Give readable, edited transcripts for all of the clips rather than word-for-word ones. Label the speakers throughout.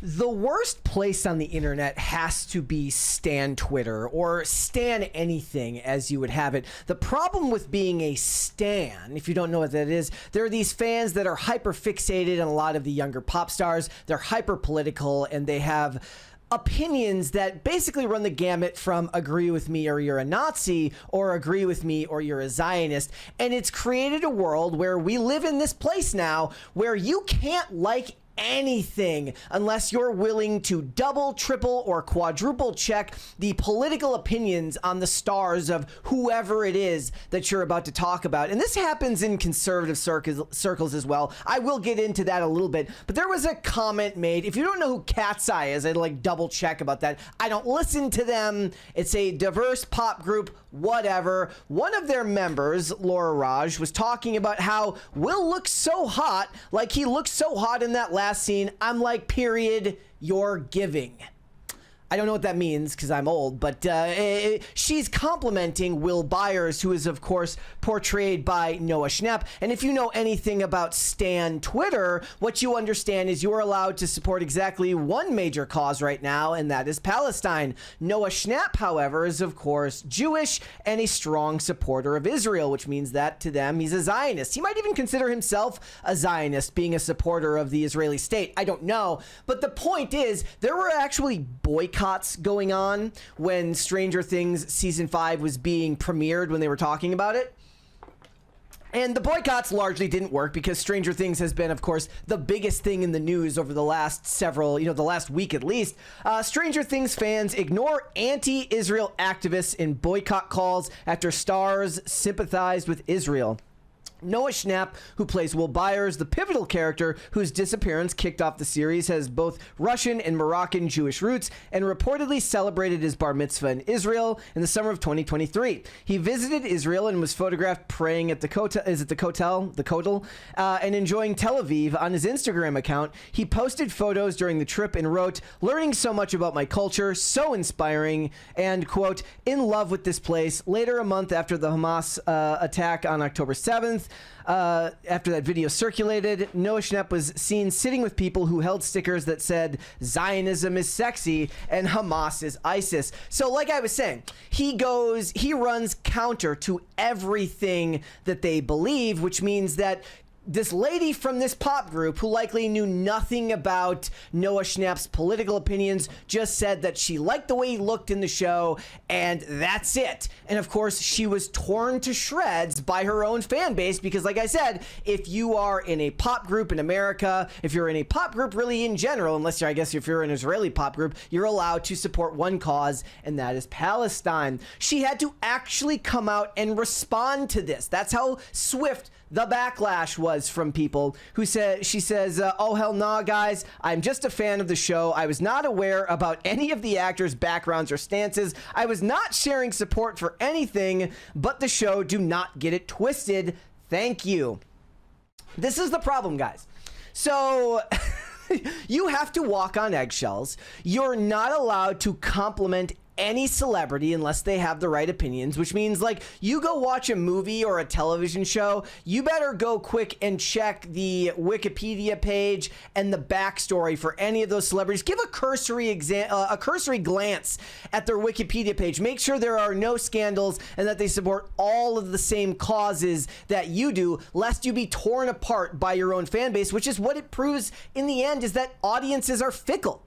Speaker 1: The worst place on the internet has to be Stan Twitter or Stan anything as you would have it. The problem with being a Stan, if you don't know what that is, there are these fans that are hyper fixated on a lot of the younger pop stars. They're hyper political and they have opinions that basically run the gamut from agree with me or you're a Nazi or agree with me or you're a Zionist. And it's created a world where we live in this place now where you can't like anything unless you're willing to double, triple, or quadruple check the political opinions on the stars of whoever it is that you're about to talk about. And this happens in conservative circles as well. I will get into that a little bit, but there was a comment made. If you don't know who Cat's Eye is, I'd like double check about that. I don't listen to them. It's a diverse pop group, whatever. One of their members, Laura Raj, was talking about how Will looks so hot, like he looks so hot in that last scene. I'm like, period, you're giving. I don't know what that means because I'm old, but she's complimenting Will Byers, who is, of course, portrayed by Noah Schnapp. And if you know anything about Stan Twitter, what you understand is you are allowed to support exactly one major cause right now, and that is Palestine. Noah Schnapp, however, is, of course, Jewish and a strong supporter of Israel, which means that to them, he's a Zionist. He might even consider himself a Zionist, being a supporter of the Israeli state. I don't know. But the point is, there were actually boycotts going on when Stranger Things season 5 was being premiered, when they were talking about it. And the boycotts largely didn't work because Stranger Things has been, of course, the biggest thing in the news over the last several, the last week at least. Stranger Things fans ignore anti-Israel activists in boycott calls after stars sympathized with Israel. Noah Schnapp, who plays Will Byers, the pivotal character whose disappearance kicked off the series, has both Russian and Moroccan Jewish roots and reportedly celebrated his bar mitzvah in Israel in the summer of 2023. He visited Israel and was photographed praying at the Kotel, and enjoying Tel Aviv on his Instagram account. He posted photos during the trip and wrote, "Learning so much about my culture, so inspiring," and, quote, "in love with this place." Later, a month after the Hamas attack on October 7th, after that video circulated, Noah Schnapp was seen sitting with people who held stickers that said Zionism is sexy and Hamas is ISIS. So like I was saying, he runs counter to everything that they believe, which means that this lady from this pop group, who likely knew nothing about Noah Schnapp's political opinions, just said that she liked the way he looked in the show, and that's it. And of course, she was torn to shreds by her own fan base because, like I said, if you are in a pop group in America, if you're in a pop group really in general, unless if you're an Israeli pop group, you're allowed to support one cause, and that is Palestine. She had to actually come out and respond to this. That's how swift the backlash was from people who she says, "Oh, hell nah, guys. I'm just a fan of the show. I was not aware about any of the actors' backgrounds or stances. I was not sharing support for anything but the show. Do not get it twisted. Thank you." This is the problem, guys. So you have to walk on eggshells. You're not allowed to compliment any celebrity unless they have the right opinions, which means, like, you go watch a movie or a television show, you better go quick and check the Wikipedia page and the backstory for any of those celebrities. Give a cursory glance at their Wikipedia page. Make sure there are no scandals and that they support all of the same causes that you do, lest you be torn apart by your own fan base, which is what it proves in the end, is that audiences are fickle.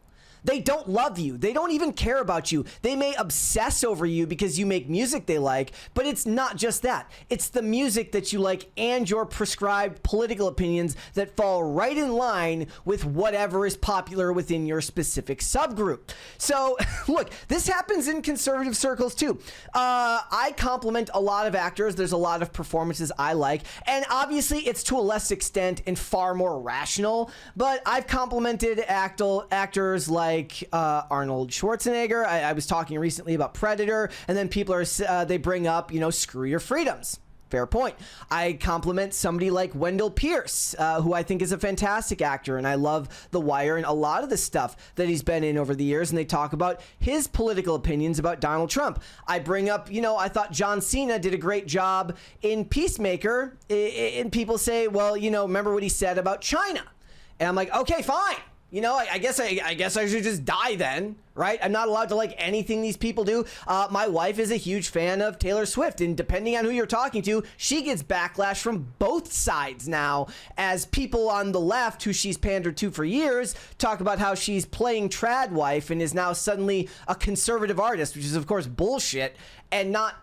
Speaker 1: They don't love you. They don't even care about you. They may obsess over you because you make music they like, but it's not just that. It's the music that you like and your prescribed political opinions that fall right in line with whatever is popular within your specific subgroup. So, look, this happens in conservative circles too. I compliment a lot of actors. There's a lot of performances I like, and obviously it's to a less extent and far more rational, but I've complimented actors like Arnold Schwarzenegger. I was talking recently about Predator, and then people they bring up, screw your freedoms. Fair point. I compliment somebody like Wendell Pierce, who I think is a fantastic actor, and I love The Wire and a lot of the stuff that he's been in over the years, and they talk about his political opinions about Donald Trump. I bring up, I thought John Cena did a great job in Peacemaker, and people say, well, remember what he said about China? And I'm like, okay, fine. You know, I guess I should just die then, right? I'm not allowed to like anything these people do. My wife is a huge fan of Taylor Swift, and depending on who you're talking to, she gets backlash from both sides now, as people on the left, who she's pandered to for years, talk about how she's playing trad wife and is now suddenly a conservative artist, which is of course bullshit and not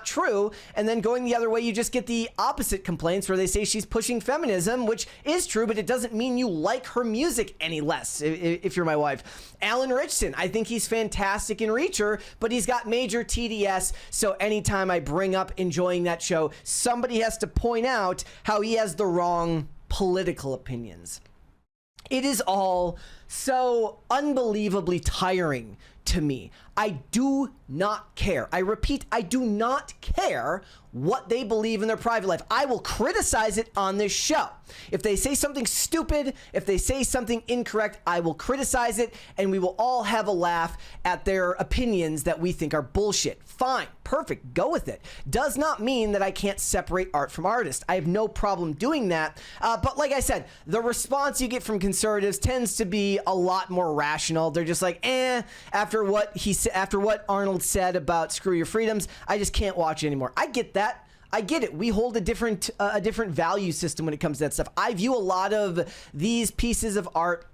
Speaker 1: true. And then going the other way, you just get the opposite complaints where they say she's pushing feminism, which is true, but it doesn't mean you like her music any less if you're my wife. Alan Richson, I think he's fantastic in Reacher, but he's got major TDS, so anytime I bring up enjoying that show, somebody has to point out how he has the wrong political opinions. It is all so unbelievably tiring to me. I do not care. I repeat, I do not care what they believe in their private life. I will criticize it on this show. If they say something stupid, if they say something incorrect, I will criticize it, and we will all have a laugh at their opinions that we think are bullshit. Fine, perfect, go with it. Does not mean that I can't separate art from artist. I have no problem doing that. But like I said, the response you get from conservatives tends to be a lot more rational. They're just like, after what Arnold said about screw your freedoms, I just can't watch it anymore. I get that. I get it. We hold a different value system when it comes to that stuff. I view a lot of these pieces of art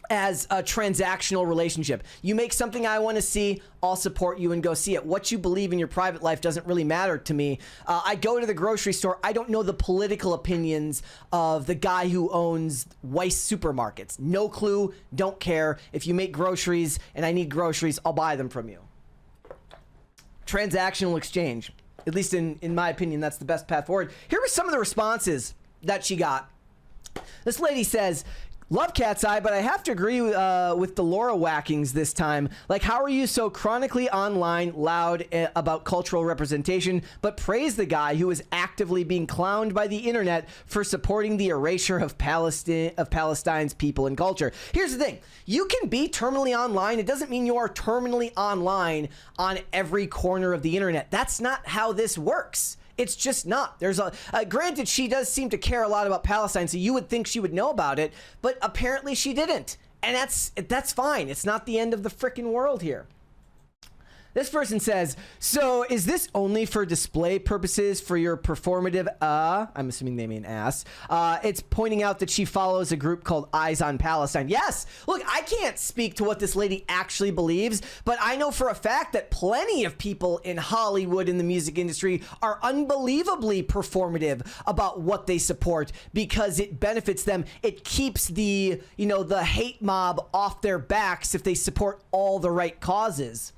Speaker 1: as a transactional relationship. You make something I want to see, I'll support you and go see it. What you believe in your private life doesn't really matter to me. I go to the grocery store. I don't know the political opinions of the guy who owns Weiss Supermarkets. No clue. Don't care. If you make groceries and I need groceries, I'll buy them from you. Transactional exchange. At least in my opinion, that's the best path forward. Here were some of the responses that she got. This lady says, love Cat's Eye, but I have to agree with the Laura whackings this time. Like, how are you so chronically online loud about cultural representation, but praise the guy who is actively being clowned by the internet for supporting the erasure of Palestine's people and culture? Here's the thing. You can be terminally online. It doesn't mean you are terminally online on every corner of the internet. That's not how this works. It's just not. There's granted, she does seem to care a lot about Palestine, so you would think she would know about it, but apparently she didn't. And that's fine. It's not the end of the frickin' world here. This person says, so is this only for display purposes for your performative, I'm assuming they mean ass. It's pointing out that she follows a group called Eyes on Palestine. Yes, look, I can't speak to what this lady actually believes, but I know for a fact that plenty of people in Hollywood in the music industry are unbelievably performative about what they support because it benefits them. It keeps the hate mob off their backs if they support all the right causes.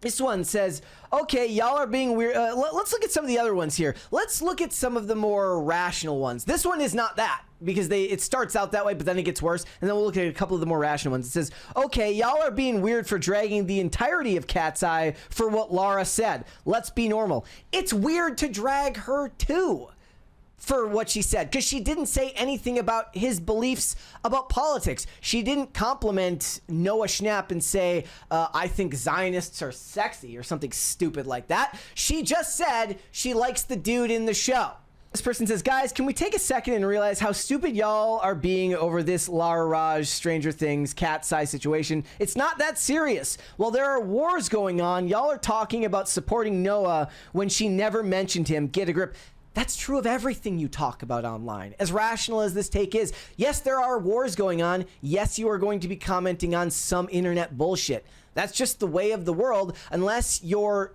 Speaker 1: This one says, okay, y'all are being weird. Let's look at some of the other ones here. Let's look at some of the more rational ones. This one is not that, because it starts out that way, but then it gets worse. And then we'll look at a couple of the more rational ones. It says, okay, y'all are being weird for dragging the entirety of Cat's Eye for what Laura said. Let's be normal. It's weird to drag her too for what she said, because she didn't say anything about his beliefs about politics. She didn't compliment Noah Schnapp and say, I think Zionists are sexy or something stupid like that. She just said she likes the dude in the show. This person says, guys, can we take a second and realize how stupid y'all are being over this Lara Raj, Stranger Things, Cat's Eye situation? It's not that serious. While there are wars going on, y'all are talking about supporting Noah when she never mentioned him. Get a grip. That's true of everything you talk about online. As rational as this take is, yes, there are wars going on. Yes, you are going to be commenting on some internet bullshit. That's just the way of the world, unless you're,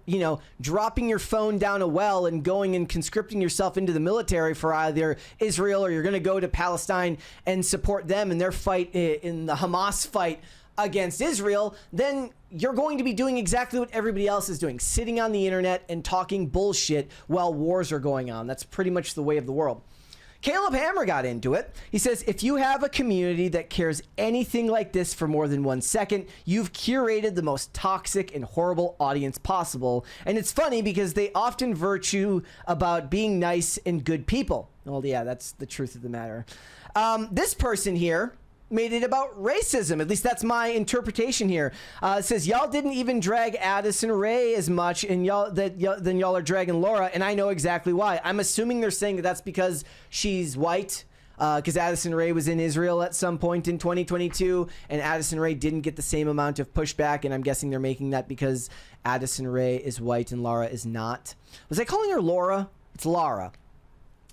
Speaker 1: dropping your phone down a well and going and conscripting yourself into the military for either Israel, or you're going to go to Palestine and support them in their fight, in the Hamas fight against Israel. Then you're going to be doing exactly what everybody else is doing, sitting on the internet and talking bullshit while wars are going on. That's pretty much the way of the world. Caleb Hammer got into it. He says, if you have a community that cares anything like this for more than 1 second, you've curated the most toxic and horrible audience possible. And it's funny because they often virtue about being nice and good people. Well, yeah, that's the truth of the matter. This person here made it about racism. At least that's my interpretation here. It says, y'all didn't even drag Addison Rae as much, and then y'all are dragging Laura, and I know exactly why. I'm assuming they're saying that that's because she's white. because Addison Rae was in Israel at some point in 2022, and Addison Rae didn't get the same amount of pushback, and I'm guessing they're making that because Addison Rae is white and Lara is not. Was I calling her Laura? It's Lara.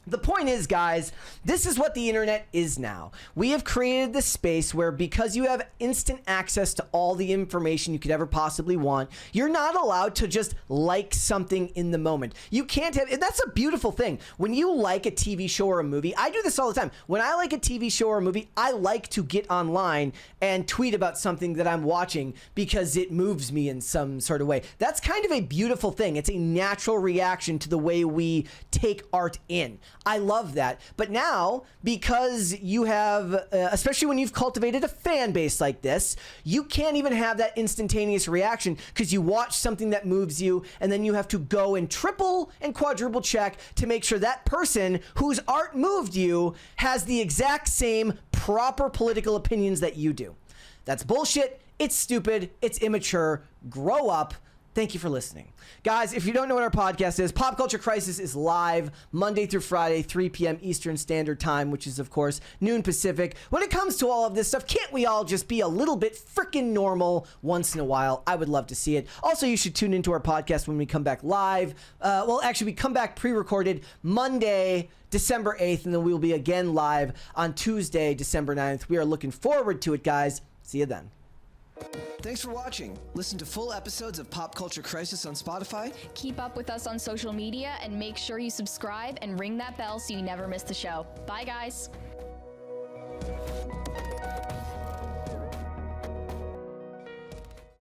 Speaker 1: The point is, guys, this is what the internet is now. We have created this space where, because you have instant access to all the information you could ever possibly want, you're not allowed to just like something in the moment. You can't have, and that's a beautiful thing. When you like a TV show or a movie, I do this all the time. When I like a TV show or a movie, I like to get online and tweet about something that I'm watching because it moves me in some sort of way. That's kind of a beautiful thing. It's a natural reaction to the way we take art in. I love that. But now, because you have, especially when you've cultivated a fan base like this, you can't even have that instantaneous reaction because you watch something that moves you, and then you have to go and triple and quadruple check to make sure that person whose art moved you has the exact same proper political opinions that you do. That's bullshit. It's stupid. It's immature. Grow up. Thank you for listening. Guys, if you don't know what our podcast is, Pop Culture Crisis is live Monday through Friday, 3 p.m. Eastern Standard Time, which is, of course, noon Pacific. When it comes to all of this stuff, can't we all just be a little bit freaking normal once in a while? I would love to see it. Also, you should tune into our podcast when we come back live. Well, actually, we come back pre-recorded Monday, December 8th, and then we will be again live on Tuesday, December 9th. We are looking forward to it, guys. See you then. Thanks for watching. Listen to full episodes of Pop Culture Crisis on Spotify.
Speaker 2: Keep up with us on social media and make sure you subscribe and ring that bell so you never miss the show. Bye, guys.